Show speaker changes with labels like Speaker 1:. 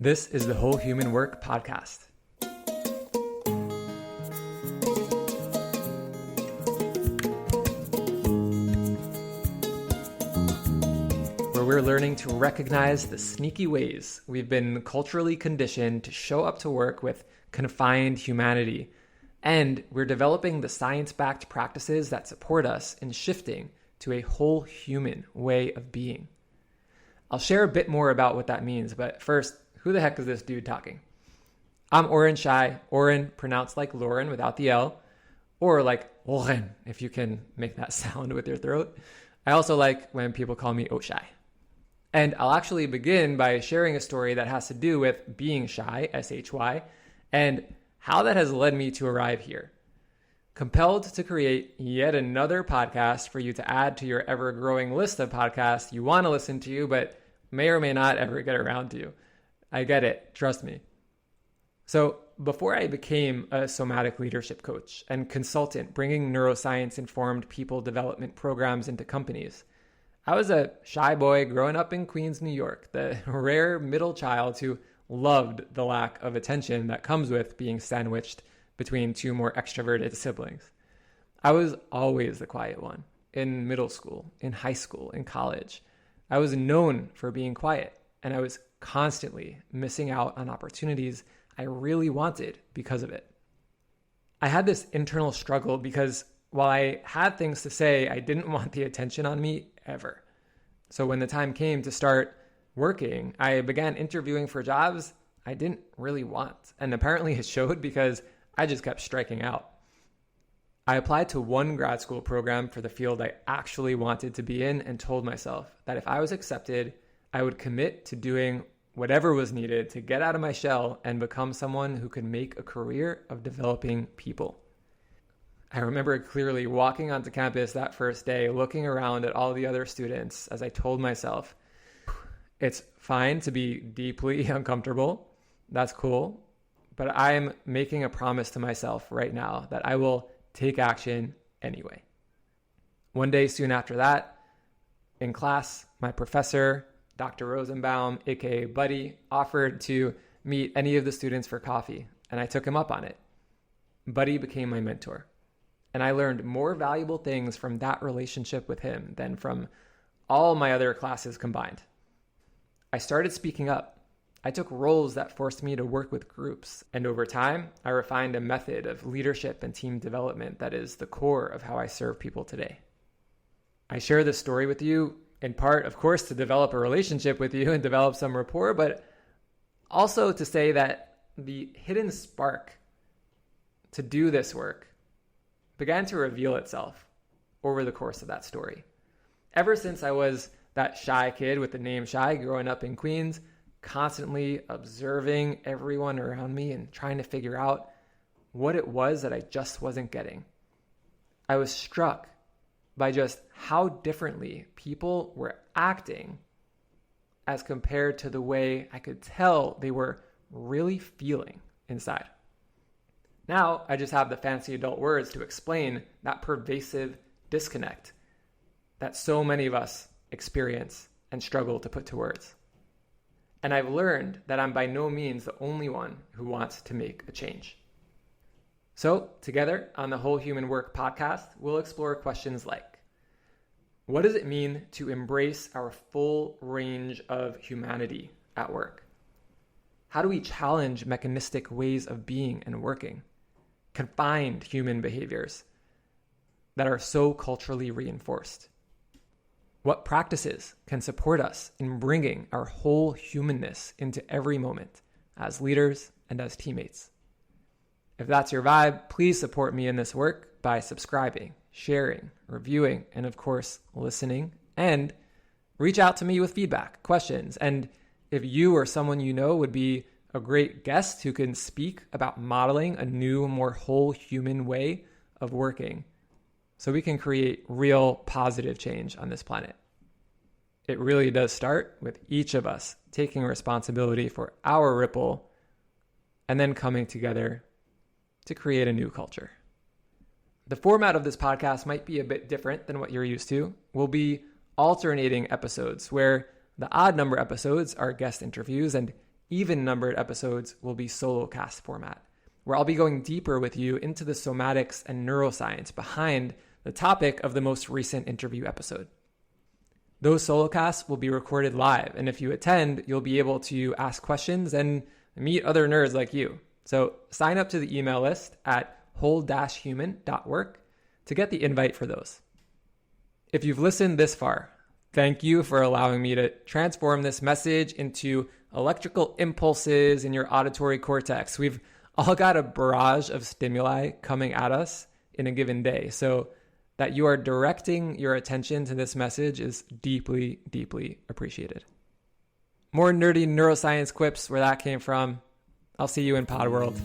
Speaker 1: This is the Whole Human Work podcast. Where we're learning to recognize the sneaky ways we've been culturally conditioned to show up to work with confined humanity. And we're developing the science-backed practices that support us in shifting to a whole human way of being. I'll share a bit more about what that means, but first, who the heck is this dude talking? I'm Oren Shai, Oren pronounced like Lauren without the L, or like Oren if you can make that sound with your throat. I also like when people call me Oshai. And I'll actually begin by sharing a story that has to do with being shy, S-H-Y, and how that has led me to arrive here. Compelled to create yet another podcast for you to add to your ever-growing list of podcasts you want to listen to, but may or may not ever get around to. I get it, trust me. So before I became a somatic leadership coach and consultant bringing neuroscience-informed people development programs into companies, I was a shy boy growing up in Queens, New York, the rare middle child who loved the lack of attention that comes with being sandwiched between two more extroverted siblings. I was always the quiet one in middle school, in high school, in college. I was known for being quiet, and I was constantly missing out on opportunities I really wanted because of it. I had this internal struggle because while I had things to say, I didn't want the attention on me ever. So when the time came to start working, I began interviewing for jobs I didn't really want. And apparently it showed because I just kept striking out. I applied to one grad school program for the field I actually wanted to be in and told myself that if I was accepted, I would commit to doing whatever was needed to get out of my shell and become someone who could make a career of developing people. I remember clearly walking onto campus that first day, looking around at all the other students as I told myself, it's fine to be deeply uncomfortable. That's cool. But I'm making a promise to myself right now that I will take action anyway. One day soon after that, in class, my professor, Dr. Rosenbaum, aka Buddy, offered to meet any of the students for coffee, and I took him up on it. Buddy became my mentor, and I learned more valuable things from that relationship with him than from all my other classes combined. I started speaking up. I took roles that forced me to work with groups, and over time, I refined a method of leadership and team development that is the core of how I serve people today. I share this story with you in part, of course, to develop a relationship with you and develop some rapport, but also to say that the hidden spark to do this work began to reveal itself over the course of that story. Ever since I was that shy kid with the name Shy growing up in Queens, constantly observing everyone around me and trying to figure out what it was that I just wasn't getting, I was struck by just how differently people were acting as compared to the way I could tell they were really feeling inside. Now, I just have the fancy adult words to explain that pervasive disconnect that so many of us experience and struggle to put to words. And I've learned that I'm by no means the only one who wants to make a change. So, together on the Whole Human Work podcast, we'll explore questions like, what does it mean to embrace our full range of humanity at work? How do we challenge mechanistic ways of being and working, confined human behaviors that are so culturally reinforced? What practices can support us in bringing our whole humanness into every moment as leaders and as teammates? If that's your vibe, please support me in this work by subscribing, sharing, reviewing, and of course, listening. And reach out to me with feedback, questions. And if you or someone you know would be a great guest who can speak about modeling a new, more whole human way of working so we can create real positive change on this planet. It really does start with each of us taking responsibility for our ripple and then coming together to create a new culture. The format of this podcast might be a bit different than what you're used to. We'll be alternating episodes where the odd number episodes are guest interviews and even-numbered episodes will be solo cast format, where I'll be going deeper with you into the somatics and neuroscience behind the topic of the most recent interview episode. Those solo casts will be recorded live, and if you attend, you'll be able to ask questions and meet other nerds like you. So sign up to the email list at whole-human.work to get the invite for those. If you've listened this far, thank you for allowing me to transform this message into electrical impulses in your auditory cortex. We've all got a barrage of stimuli coming at us in a given day. So that you are directing your attention to this message is deeply, deeply appreciated. More nerdy neuroscience quips where that came from. I'll see you in Pod World.